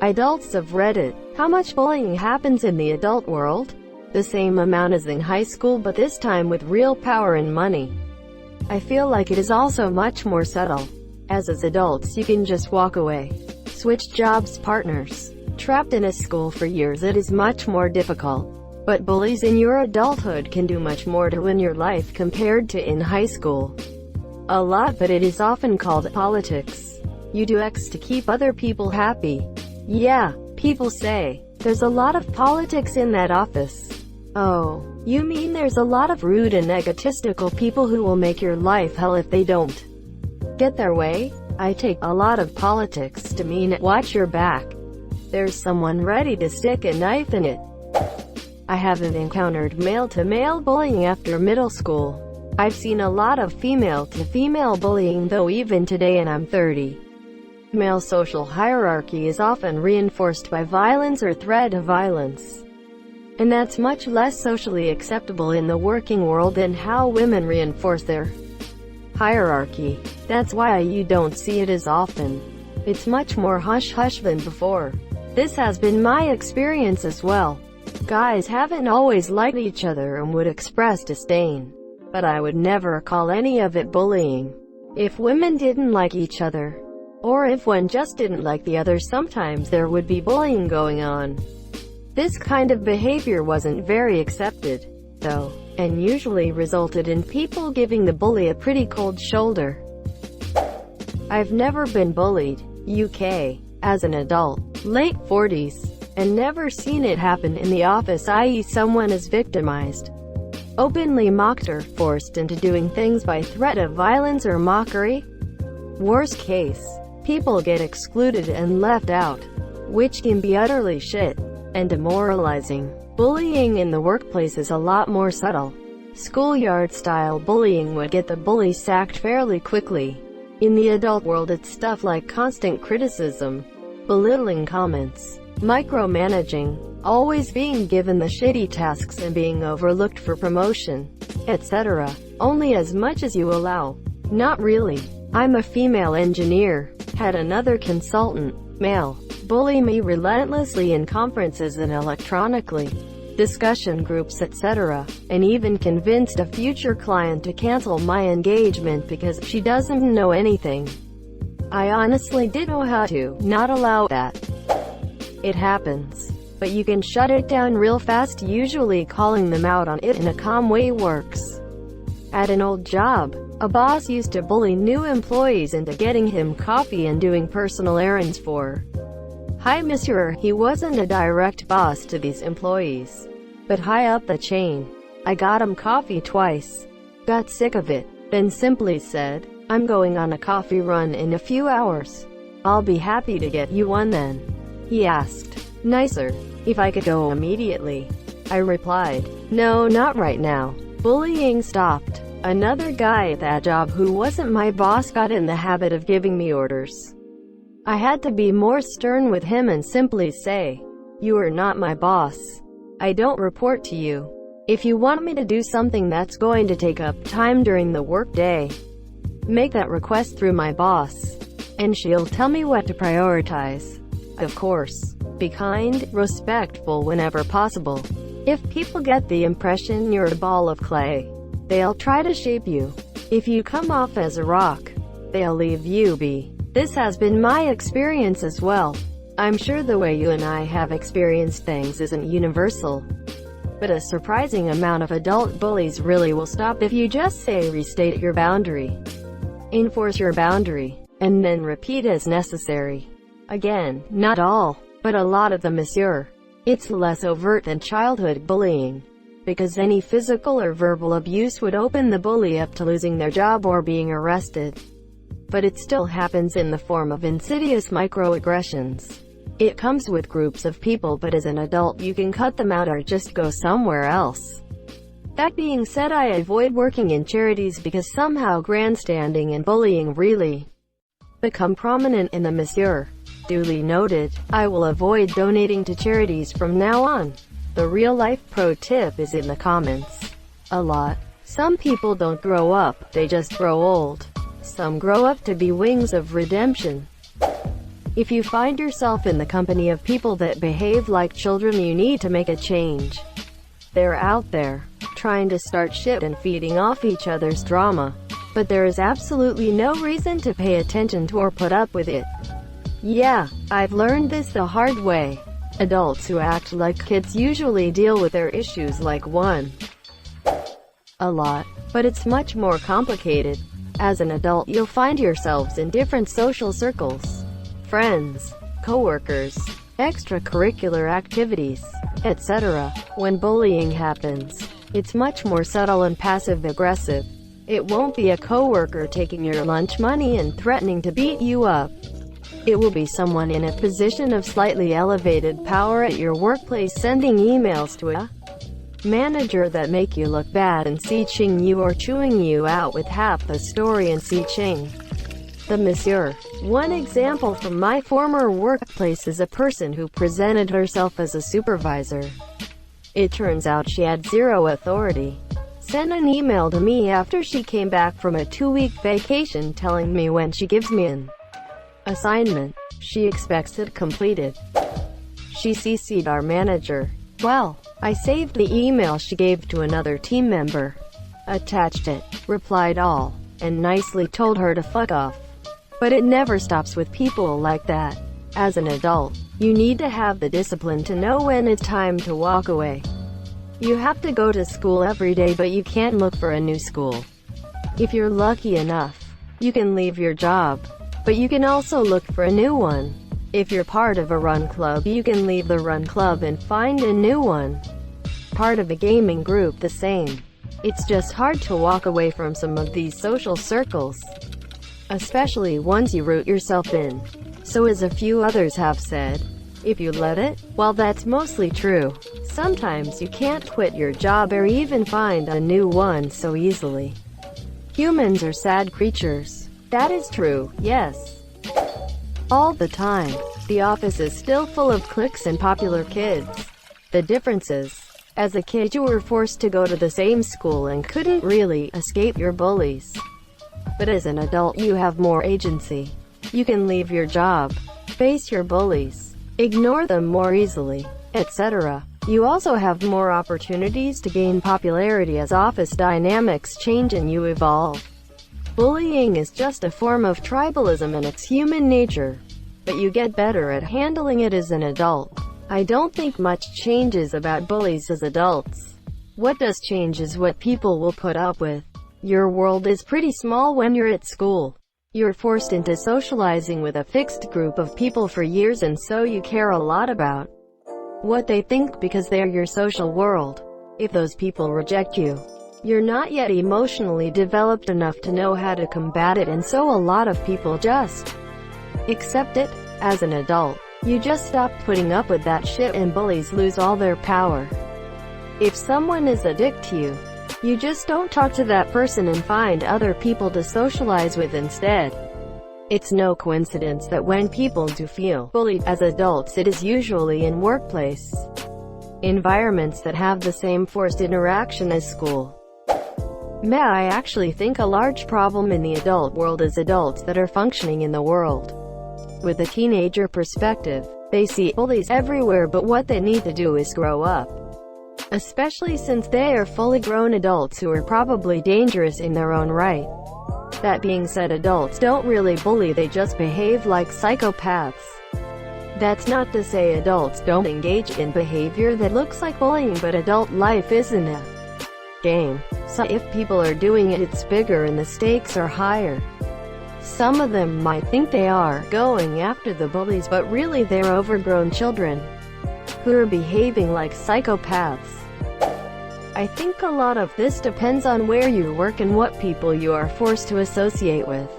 Adults of Reddit. How much bullying happens in the adult world? The same amount as in high school, but this time with real power and money. I feel like it is also much more subtle. As adults you can just walk away. Switch jobs, partners. Trapped in a school for years it is much more difficult. But bullies in your adulthood can do much more to win your life compared to in high school. A lot, but it is often called politics. You do X to keep other people happy. Yeah, people say, there's a lot of politics in that office. Oh, you mean there's a lot of rude and egotistical people who will make your life hell if they don't get their way? I take a lot of politics to mean watch your back. There's someone ready to stick a knife in it. I haven't encountered male-to-male bullying after middle school. I've seen a lot of female-to-female bullying though even today, and I'm 30. Male social hierarchy is often reinforced by violence or threat of violence. And that's much less socially acceptable in the working world than how women reinforce their hierarchy. That's why you don't see it as often. It's much more hush-hush than before. This has been my experience as well. Guys haven't always liked each other and would express disdain. But I would never call any of it bullying. If women didn't like each other, or if one just didn't like the other, sometimes there would be bullying going on. This kind of behavior wasn't very accepted, though, and usually resulted in people giving the bully a pretty cold shoulder. I've never been bullied, UK, as an adult, late 40s, and never seen it happen in the office, i.e. someone is victimized, openly mocked or forced into doing things by threat of violence or mockery. Worst case, people get excluded and left out, which can be utterly shit and demoralizing. Bullying in the workplace is a lot more subtle. Schoolyard-style bullying would get the bully sacked fairly quickly. In the adult world it's stuff like constant criticism, belittling comments, micromanaging, always being given the shitty tasks and being overlooked for promotion, etc. Only as much as you allow. Not really. I'm a female engineer. Had another consultant, male, bully me relentlessly in conferences and electronically, discussion groups, etc., and even convinced a future client to cancel my engagement because she doesn't know anything. I honestly didn't know how to not allow that. It happens, but you can shut it down real fast. Usually calling them out on it in a calm way works. At an old job, a boss used to bully new employees into getting him coffee and doing personal errands for Hi Monsieur. He wasn't a direct boss to these employees, but high up the chain. I got him coffee twice, got sick of it, then simply said, I'm going on a coffee run in a few hours. I'll be happy to get you one then. He asked, nicer, if I could go immediately. I replied, no, not right now. Bullying stopped. Another guy at that job who wasn't my boss got in the habit of giving me orders. I had to be more stern with him and simply say, you are not my boss. I don't report to you. If you want me to do something that's going to take up time during the workday, make that request through my boss, and she'll tell me what to prioritize. Of course, be kind, respectful whenever possible. If people get the impression you're a ball of clay, they'll try to shape you. If you come off as a rock, they'll leave you be. This has been my experience as well. I'm sure the way you and I have experienced things isn't universal, but a surprising amount of adult bullies really will stop if you just say restate your boundary, enforce your boundary, and then repeat as necessary. Again, not all, but a lot of them, monsieur. It's less overt than childhood bullying, because any physical or verbal abuse would open the bully up to losing their job or being arrested. But it still happens in the form of insidious microaggressions. It comes with groups of people, but as an adult you can cut them out or just go somewhere else. That being said, I avoid working in charities because somehow grandstanding and bullying really become prominent in the monsieur. Duly noted. I will avoid donating to charities from now on. The real-life pro tip is in the comments. A lot. Some people don't grow up, they just grow old. Some grow up to be wings of redemption. If you find yourself in the company of people that behave like children, you need to make a change. They're out there, trying to start shit and feeding off each other's drama. But there is absolutely no reason to pay attention to or put up with it. Yeah, I've learned this the hard way. Adults who act like kids usually deal with their issues like one. A lot. But it's much more complicated. As an adult, you'll find yourselves in different social circles. Friends, coworkers, extracurricular activities, etc. When bullying happens, it's much more subtle and passive-aggressive. It won't be a coworker taking your lunch money and threatening to beat you up. It will be someone in a position of slightly elevated power at your workplace sending emails to a manager that make you look bad and teaching you or chewing you out with half the story and teaching the monsieur. One example from my former workplace is a person who presented herself as a supervisor. It turns out she had zero authority. Sent an email to me after she came back from a 2-week vacation telling me when she gives me an assignment, she expects it completed. She CC'd our manager. Well, I saved the email she gave to another team member, attached it, replied all, and nicely told her to fuck off. But it never stops with people like that. As an adult, you need to have the discipline to know when it's time to walk away. You have to go to school every day, but you can't look for a new school. If you're lucky enough, you can leave your job, but you can also look for a new one. If you're part of a run club, you can leave the run club and find a new one. Part of a gaming group, the same. It's just hard to walk away from some of these social circles, especially ones you root yourself in. So as a few others have said, if you let it, while that's mostly true, sometimes you can't quit your job or even find a new one so easily. Humans are sad creatures. That is true, yes. All the time. The office is still full of cliques and popular kids. The difference is, as a kid you were forced to go to the same school and couldn't really escape your bullies. But as an adult you have more agency. You can leave your job, face your bullies, ignore them more easily, etc. You also have more opportunities to gain popularity as office dynamics change and you evolve. Bullying is just a form of tribalism and it's human nature. But you get better at handling it as an adult. I don't think much changes about bullies as adults. What does change is what people will put up with. Your world is pretty small when you're at school. You're forced into socializing with a fixed group of people for years, and so you care a lot about what they think because they're your social world. If those people reject you, you're not yet emotionally developed enough to know how to combat it, and so a lot of people just accept it. As an adult, you just stop putting up with that shit and bullies lose all their power. If someone is a dick to you, you just don't talk to that person and find other people to socialize with instead. It's no coincidence that when people do feel bullied as adults, it is usually in workplace environments that have the same forced interaction as school. I actually think a large problem in the adult world is adults that are functioning in the world with a teenager perspective. They see bullies everywhere, but what they need to do is grow up. Especially since they are fully grown adults who are probably dangerous in their own right. That being said, adults don't really bully, they just behave like psychopaths. That's not to say adults don't engage in behavior that looks like bullying, but adult life isn't a game. So if people are doing it, it's bigger and the stakes are higher. Some of them might think they are going after the bullies, but really they're overgrown children who are behaving like psychopaths. I think a lot of this depends on where you work and what people you are forced to associate with.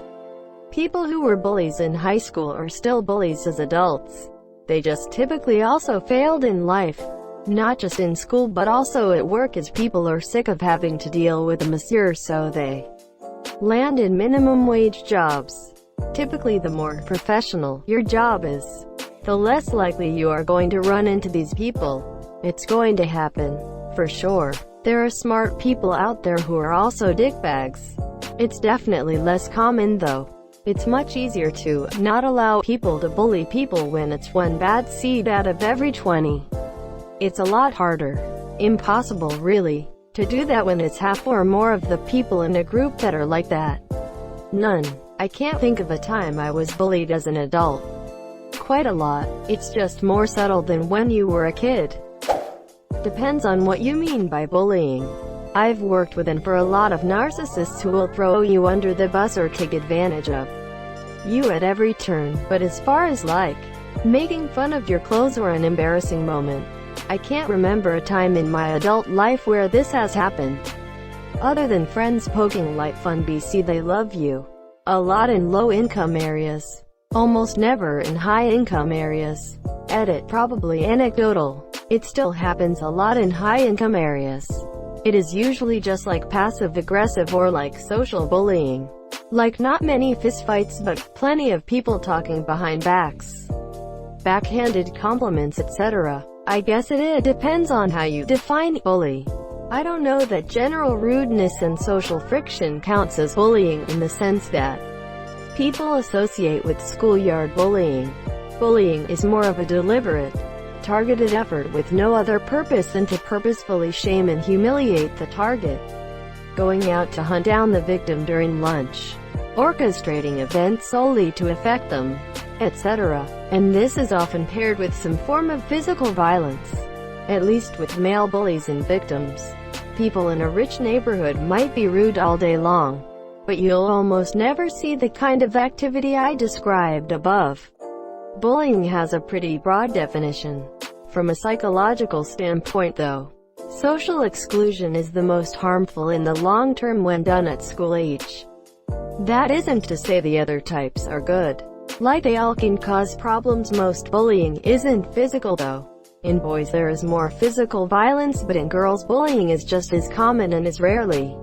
People who were bullies in high school are still bullies as adults. They just typically also failed in life. Not just in school but also at work, as people are sick of having to deal with a monsieur, so they land in minimum wage jobs. Typically, the more professional your job is, the less likely you are going to run into these people. It's going to happen, for sure. There are smart people out there who are also dickbags. It's definitely less common though. It's much easier to not allow people to bully people when it's one bad seed out of every 20. It's a lot harder. Impossible, really, to do that when it's half or more of the people in a group that are like that. None. I can't think of a time I was bullied as an adult. Quite a lot. It's just more subtle than when you were a kid. Depends on what you mean by bullying. I've worked with and for a lot of narcissists who will throw you under the bus or take advantage of you at every turn, but as far as like making fun of your clothes or an embarrassing moment, I can't remember a time in my adult life where this has happened. Other than friends poking light fun. BC they love you. A lot in low-income areas. Almost never in high-income areas. Edit. Probably anecdotal. It still happens a lot in high-income areas. It is usually just like passive-aggressive or like social bullying. Like not many fistfights but plenty of people talking behind backs. Backhanded compliments, etc. I guess it depends on how you define bully. I don't know that general rudeness and social friction counts as bullying in the sense that people associate with schoolyard bullying. Bullying is more of a deliberate, targeted effort with no other purpose than to purposefully shame and humiliate the target. Going out to hunt down the victim during lunch. Orchestrating events solely to affect them, etc. And this is often paired with some form of physical violence. At least with male bullies and victims. People in a rich neighborhood might be rude all day long, but you'll almost never see the kind of activity I described above. Bullying has a pretty broad definition. From a psychological standpoint though, social exclusion is the most harmful in the long term when done at school age. That isn't to say the other types are good. Like they all can cause problems. Most bullying isn't physical though. In boys there is more physical violence, but in girls bullying is just as common and is rarely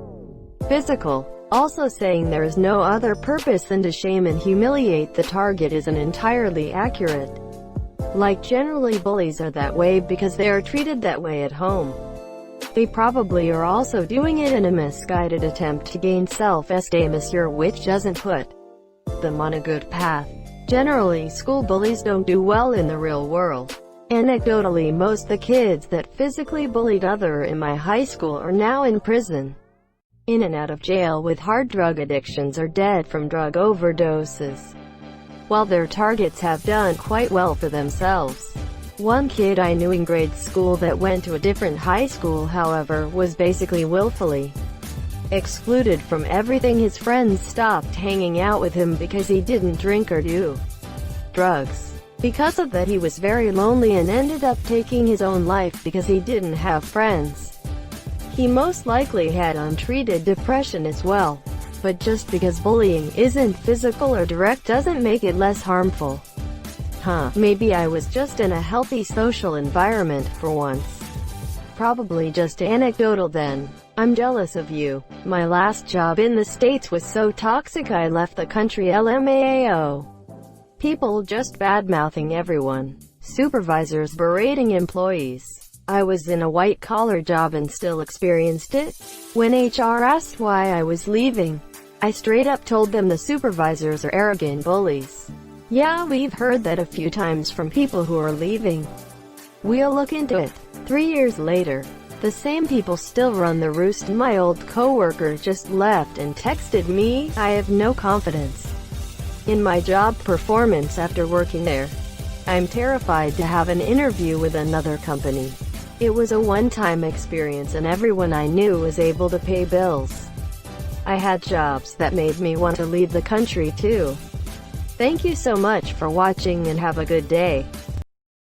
physical. Also, saying there is no other purpose than to shame and humiliate the target isn't entirely accurate. Like generally bullies are that way because they are treated that way at home. They probably are also doing it in a misguided attempt to gain self-esteem, which doesn't put them on a good path. Generally, school bullies don't do well in the real world. Anecdotally, most of the kids that physically bullied other in my high school are now in prison, in and out of jail with hard drug addictions or dead from drug overdoses, while their targets have done quite well for themselves. One kid I knew in grade school that went to a different high school, however, was basically willfully excluded from everything. His friends stopped hanging out with him because he didn't drink or do drugs. Because of that, he was very lonely and ended up taking his own life because he didn't have friends. He most likely had untreated depression as well. But just because bullying isn't physical or direct doesn't make it less harmful. Maybe I was just in a healthy social environment for once. Probably just anecdotal then. I'm jealous of you. My last job in the States was so toxic I left the country. LMAO. People just bad-mouthing everyone. Supervisors berating employees. I was in a white-collar job and still experienced it. When HR asked why I was leaving, I straight up told them the supervisors are arrogant bullies. Yeah, we've heard that a few times from people who are leaving. We'll look into it. 3 years later, the same people still run the roost. My old coworker just left and texted me, I have no confidence in my job performance after working there. I'm terrified to have an interview with another company. It was a one-time experience and everyone I knew was able to pay bills. I had jobs that made me want to leave the country too. Thank you so much for watching and have a good day.